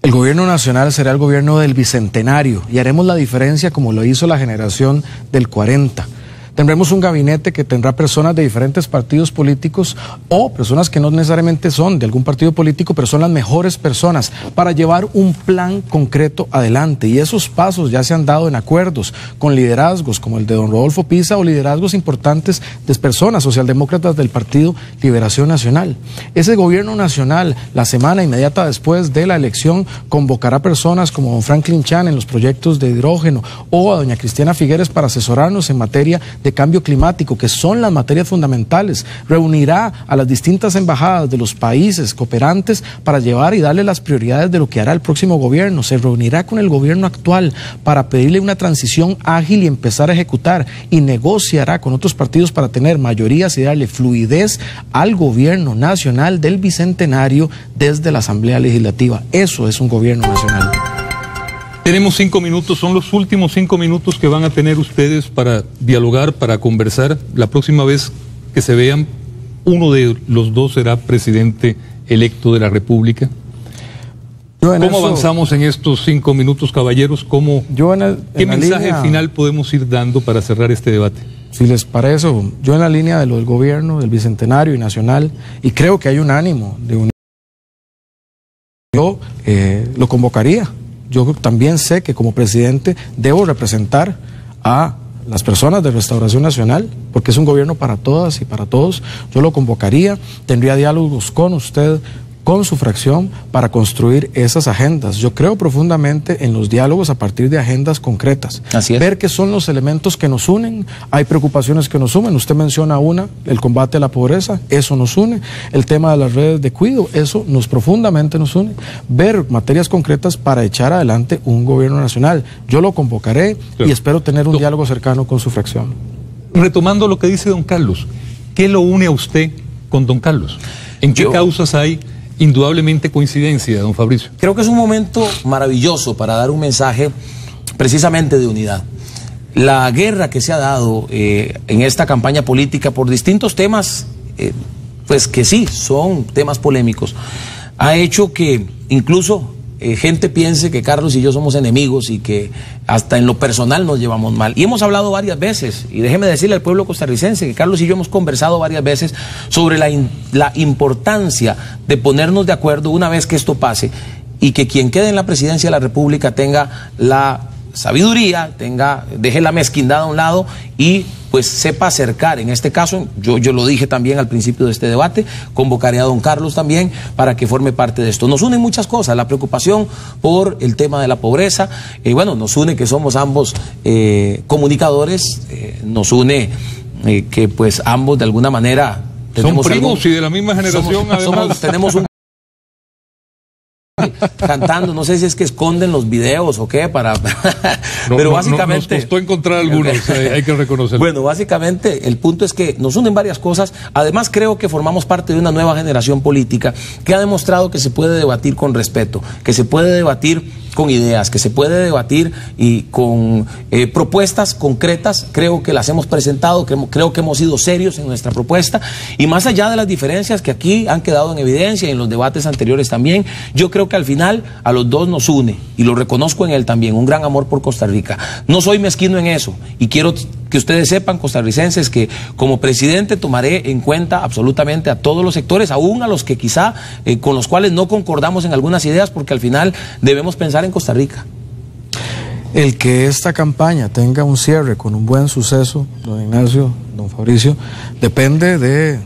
El gobierno nacional será el gobierno del bicentenario y haremos la diferencia como lo hizo la generación del 40. Tendremos un gabinete que tendrá personas de diferentes partidos políticos o personas que no necesariamente son de algún partido político, pero son las mejores personas para llevar un plan concreto adelante. Y esos pasos ya se han dado en acuerdos con liderazgos como el de don Rodolfo Pisa o liderazgos importantes de personas socialdemócratas del Partido Liberación Nacional. Ese gobierno nacional, la semana inmediata después de la elección, convocará personas como don Franklin Chan en los proyectos de hidrógeno o a doña Cristiana Figueres para asesorarnos en materia de cambio climático, que son las materias fundamentales. Reunirá a las distintas embajadas de los países cooperantes para llevar y darle las prioridades de lo que hará el próximo gobierno. Se reunirá con el gobierno actual para pedirle una transición ágil y empezar a ejecutar, y negociará con otros partidos para tener mayorías y darle fluidez al gobierno nacional del bicentenario desde la Asamblea Legislativa. Eso es un gobierno nacional. Tenemos 5 minutos, son los últimos 5 minutos que van a tener ustedes para dialogar, para conversar. La próxima vez que se vean, uno de los dos será presidente electo de la República. ¿Cómo avanzamos en estos 5 minutos, caballeros? ¿Qué mensaje final podemos ir dando para cerrar este debate? Si les parece, yo en la línea de lo del gobierno, del bicentenario y nacional, y creo que hay un ánimo de unidad, yo lo convocaría. Yo también sé que como presidente debo representar a las personas de Restauración Nacional, porque es un gobierno para todas y para todos. Yo lo convocaría, tendría diálogos con usted, con su fracción, para construir esas agendas. Yo creo profundamente en los diálogos a partir de agendas concretas. Así es. Ver qué son los elementos que nos unen. Hay preocupaciones que nos unen. Usted menciona una, el combate a la pobreza, eso nos une. El tema de las redes de cuidado, eso profundamente nos une. Ver materias concretas para echar adelante un gobierno nacional. Yo lo convocaré y espero tener un diálogo cercano con su fracción. Retomando lo que dice don Carlos, ¿qué lo une a usted con don Carlos? ¿En qué causas hay indudablemente coincidencia, don Fabricio? Creo que es un momento maravilloso para dar un mensaje precisamente de unidad. La guerra que se ha dado en esta campaña política por distintos temas pues que sí, son temas polémicos, ha hecho que incluso gente piense que Carlos y yo somos enemigos y que hasta en lo personal nos llevamos mal. Y hemos hablado varias veces, y déjeme decirle al pueblo costarricense que Carlos y yo hemos conversado varias veces sobre la importancia de ponernos de acuerdo una vez que esto pase, y que quien quede en la presidencia de la República tenga la sabiduría, deje la mezquindad a un lado y pues sepa acercar. En este caso, yo lo dije también al principio de este debate, convocaré a don Carlos también para que forme parte de esto. Nos unen muchas cosas, la preocupación por el tema de la pobreza, bueno, nos une que somos ambos comunicadores, nos une que pues ambos de alguna manera tenemos son primos y de la misma generación, tenemos un cantando, no sé si es que esconden los videos o qué, pero básicamente nos costó encontrar algunos, hay que reconocerlo. Bueno, básicamente el punto es que nos unen varias cosas. Además creo que formamos parte de una nueva generación política que ha demostrado que se puede debatir con respeto, que se puede debatir con ideas, que se puede debatir y con propuestas concretas. Creo que las hemos presentado, creo que hemos sido serios en nuestra propuesta, y más allá de las diferencias que aquí han quedado en evidencia y en los debates anteriores también, yo creo que al final a los dos nos une, y lo reconozco en él también, un gran amor por Costa Rica. No soy mezquino en eso, y quiero que ustedes sepan, costarricenses, que como presidente tomaré en cuenta absolutamente a todos los sectores, aún a los que quizá con los cuales no concordamos en algunas ideas, porque al final debemos pensar en Costa Rica. El que esta campaña tenga un cierre con un buen suceso, don Ignacio, don Fabricio, depende de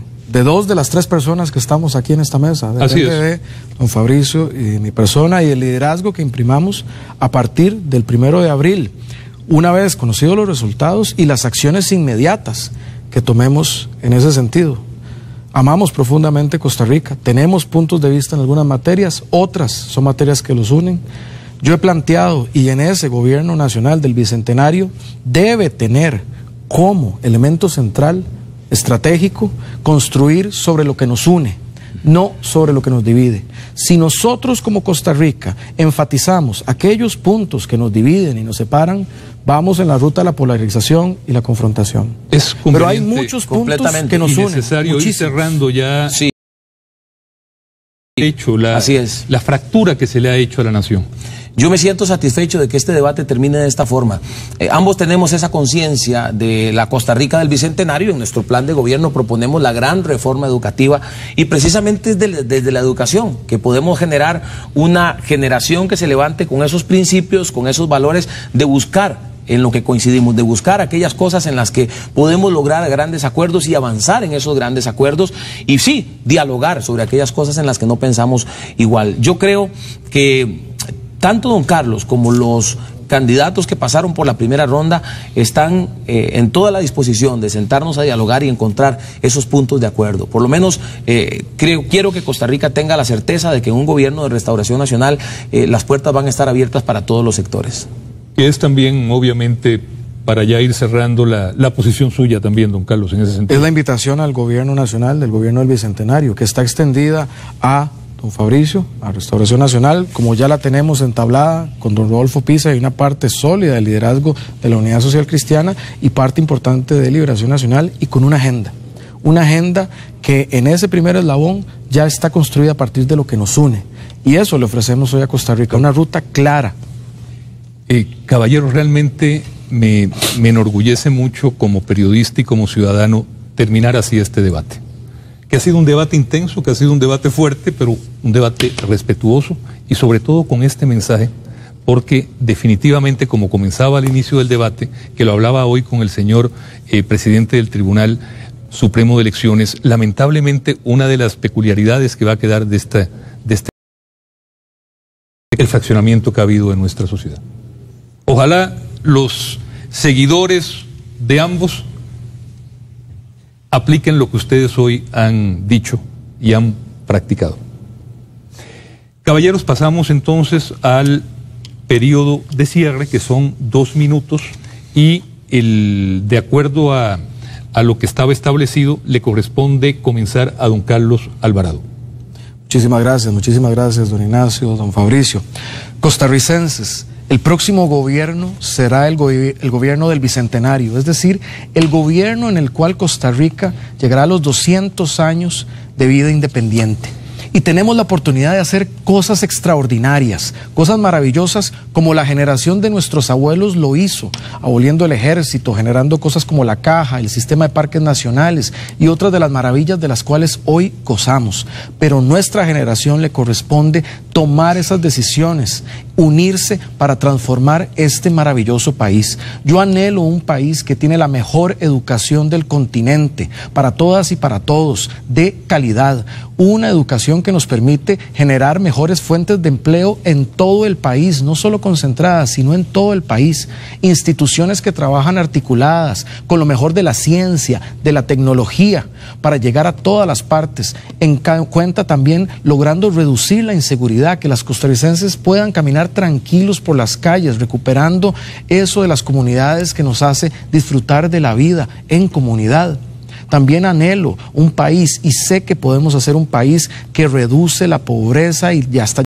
dos de las tres personas que estamos aquí en esta mesa. Depende de don Fabricio y de mi persona y el liderazgo que imprimamos a partir del 1 de abril. Una vez conocidos los resultados y las acciones inmediatas que tomemos en ese sentido. Amamos profundamente Costa Rica, tenemos puntos de vista en algunas materias, otras son materias que los unen. Yo he planteado, y en ese gobierno nacional del Bicentenario debe tener como elemento central, estratégico, construir sobre lo que nos une, no sobre lo que nos divide. Si nosotros como Costa Rica enfatizamos aquellos puntos que nos dividen y nos separan, vamos en la ruta de la polarización y la confrontación. Pero hay muchos puntos que nos unen. Es necesario ir cerrando ya. Sí. Así es. La fractura que se le ha hecho a la nación. Yo me siento satisfecho de que este debate termine de esta forma. Ambos tenemos esa conciencia de la Costa Rica del Bicentenario. En nuestro plan de gobierno proponemos la gran reforma educativa, y precisamente es desde la educación que podemos generar una generación que se levante con esos principios, con esos valores, de buscar en lo que coincidimos, de buscar aquellas cosas en las que podemos lograr grandes acuerdos y avanzar en esos grandes acuerdos, y sí, dialogar sobre aquellas cosas en las que no pensamos igual. Yo creo que tanto don Carlos como los candidatos que pasaron por la primera ronda están en toda la disposición de sentarnos a dialogar y encontrar esos puntos de acuerdo. Por lo menos quiero que Costa Rica tenga la certeza de que en un gobierno de restauración nacional las puertas van a estar abiertas para todos los sectores. Que es también, obviamente, para ya ir cerrando la posición suya también, don Carlos, en ese sentido. Es la invitación al gobierno nacional, del gobierno del Bicentenario, que está extendida a don Fabricio, a Restauración Nacional, como ya la tenemos entablada con don Rodolfo Pisa, y una parte sólida del liderazgo de la Unidad Social Cristiana y parte importante de Liberación Nacional, y con una agenda que en ese primer eslabón ya está construida a partir de lo que nos une, y eso le ofrecemos hoy a Costa Rica, una ruta clara. Caballero, realmente me enorgullece mucho como periodista y como ciudadano terminar así este debate. Que ha sido un debate intenso, que ha sido un debate fuerte, pero un debate respetuoso, y sobre todo con este mensaje, porque definitivamente, como comenzaba al inicio del debate, que lo hablaba hoy con el señor presidente del Tribunal Supremo de Elecciones, lamentablemente una de las peculiaridades que va a quedar de este el fraccionamiento que ha habido en nuestra sociedad. Ojalá los seguidores de ambos apliquen lo que ustedes hoy han dicho y han practicado. Caballeros, pasamos entonces al periodo de cierre, que son 2 minutos, y de acuerdo a lo que estaba establecido, le corresponde comenzar a don Carlos Alvarado. Muchísimas gracias, don Ignacio, don Fabricio. Costarricenses, el próximo gobierno será el gobierno del Bicentenario, es decir, el gobierno en el cual Costa Rica llegará a los 200 años de vida independiente. Y tenemos la oportunidad de hacer cosas extraordinarias, cosas maravillosas como la generación de nuestros abuelos lo hizo, aboliendo el ejército, generando cosas como la caja, el sistema de parques nacionales y otras de las maravillas de las cuales hoy gozamos. Pero nuestra generación le corresponde tomar esas decisiones, unirse para transformar este maravilloso país. Yo anhelo un país que tiene la mejor educación del continente, para todas y para todos, de calidad, una educación que nos permite generar mejores fuentes de empleo en todo el país, no solo concentradas, sino en todo el país. Instituciones que trabajan articuladas con lo mejor de la ciencia, de la tecnología, para llegar a todas las partes. En cuenta también logrando reducir la inseguridad, que las costarricenses puedan caminar tranquilos por las calles, recuperando eso de las comunidades que nos hace disfrutar de la vida en comunidad. También anhelo un país, y sé que podemos hacer un país que reduce la pobreza y ya está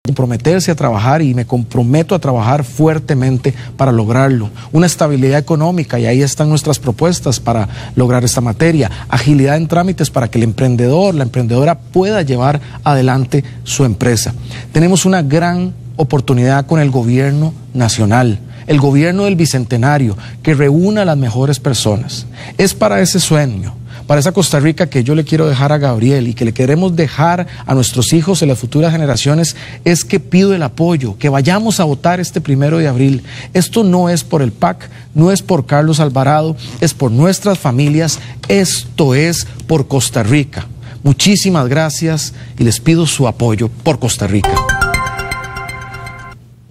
comprometerse a trabajar, y me comprometo a trabajar fuertemente para lograrlo. Una estabilidad económica, y ahí están nuestras propuestas para lograr esta materia. Agilidad en trámites para que el emprendedor, la emprendedora pueda llevar adelante su empresa. Tenemos una gran oportunidad con el gobierno nacional, el gobierno del Bicentenario, que reúna a las mejores personas. Es para ese sueño, para esa Costa Rica que yo le quiero dejar a Gabriel y que le queremos dejar a nuestros hijos y las futuras generaciones, es que pido el apoyo, que vayamos a votar este 1 de abril. Esto no es por el PAC, no es por Carlos Alvarado, es por nuestras familias, esto es por Costa Rica. Muchísimas gracias y les pido su apoyo por Costa Rica.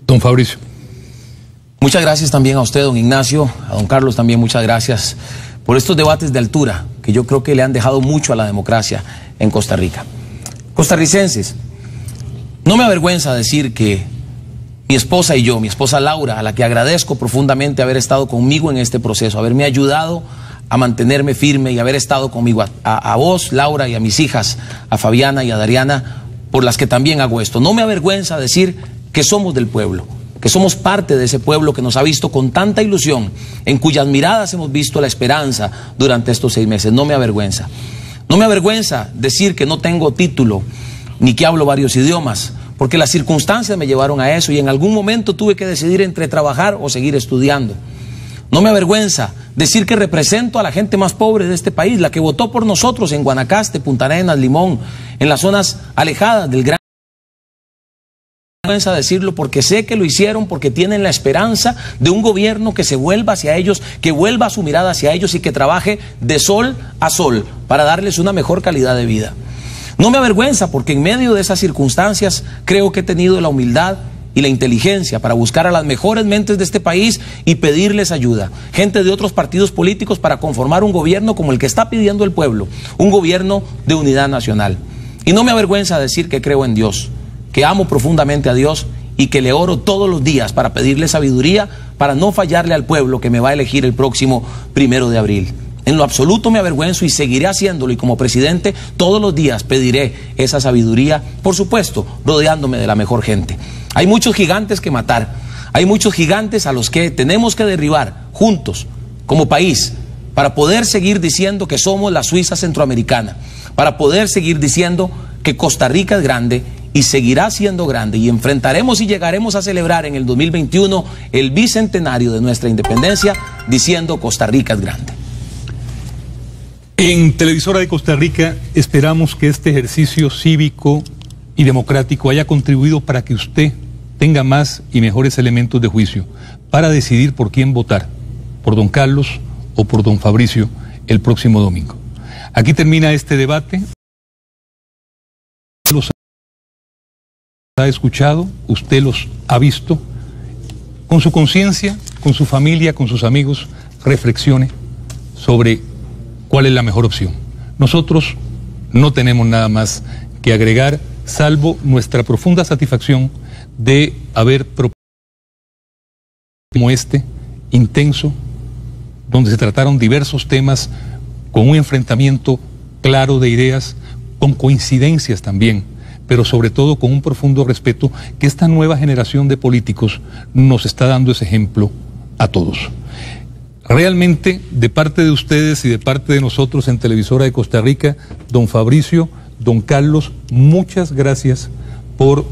Don Fabricio. Muchas gracias también a usted, don Ignacio, a don Carlos también muchas gracias por estos debates de altura que yo creo que le han dejado mucho a la democracia en Costa Rica. Costarricenses, no me avergüenza decir que mi esposa y yo, mi esposa Laura, a la que agradezco profundamente haber estado conmigo en este proceso, haberme ayudado a mantenerme firme y haber estado conmigo, a vos, Laura, y a mis hijas, a Fabiana y a Dariana, por las que también hago esto. No me avergüenza decir que somos del pueblo, que somos parte de ese pueblo que nos ha visto con tanta ilusión, en cuyas miradas hemos visto la esperanza durante estos 6 meses. No me avergüenza. No me avergüenza decir que no tengo título, ni que hablo varios idiomas, porque las circunstancias me llevaron a eso y en algún momento tuve que decidir entre trabajar o seguir estudiando. No me avergüenza decir que represento a la gente más pobre de este país, la que votó por nosotros en Guanacaste, Punta Arenas, Limón, en las zonas alejadas del gran... a decirlo porque sé que lo hicieron, porque tienen la esperanza de un gobierno que se vuelva hacia ellos, que vuelva su mirada hacia ellos y que trabaje de sol a sol para darles una mejor calidad de vida. No me avergüenza porque en medio de esas circunstancias creo que he tenido la humildad y la inteligencia para buscar a las mejores mentes de este país y pedirles ayuda, gente de otros partidos políticos, para conformar un gobierno como el que está pidiendo el pueblo, un gobierno de unidad nacional. Y no me avergüenza decir que creo en Dios, que amo profundamente a Dios y que le oro todos los días para pedirle sabiduría para no fallarle al pueblo que me va a elegir el próximo 1 de abril. En lo absoluto me avergüenzo y seguiré haciéndolo, y como presidente todos los días pediré esa sabiduría, por supuesto, rodeándome de la mejor gente. Hay muchos gigantes que matar, hay muchos gigantes a los que tenemos que derribar juntos como país para poder seguir diciendo que somos la Suiza centroamericana, para poder seguir diciendo que Costa Rica es grande y seguirá siendo grande, y enfrentaremos y llegaremos a celebrar en el 2021 el bicentenario de nuestra independencia diciendo Costa Rica es grande. En Televisora de Costa Rica esperamos que este ejercicio cívico y democrático haya contribuido para que usted tenga más y mejores elementos de juicio para decidir por quién votar, por don Carlos o por don Fabricio, el próximo domingo. Aquí termina este debate. Los ha escuchado, usted los ha visto. Con su conciencia, con su familia, con sus amigos, reflexione sobre cuál es la mejor opción. Nosotros no tenemos nada más que agregar, salvo nuestra profunda satisfacción de haber propuesto como este, intenso, donde se trataron diversos temas con un enfrentamiento claro de ideas, con coincidencias también, pero sobre todo con un profundo respeto que esta nueva generación de políticos nos está dando ese ejemplo a todos. Realmente, de parte de ustedes y de parte de nosotros en Televisora de Costa Rica, don Fabricio, don Carlos, muchas gracias por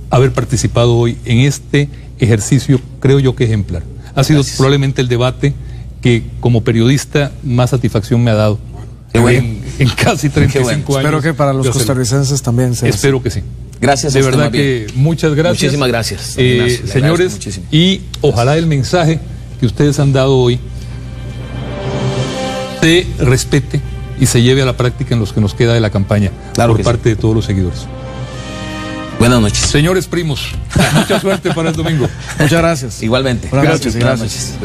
haber participado hoy en este ejercicio, creo yo que ejemplar. Ha sido probablemente el debate que como periodista más satisfacción me ha dado en casi 35 años. Espero que para los costarricenses también sea. Espero que sí. Gracias. De verdad que muchas gracias. Muchísimas gracias. Señores, y ojalá el mensaje que ustedes han dado hoy se respete y se lleve a la práctica en los que nos queda de la campaña por parte de todos los seguidores. Buenas noches. Señores primos, mucha suerte para el domingo. Muchas gracias. Igualmente. Buenas noches. Gracias.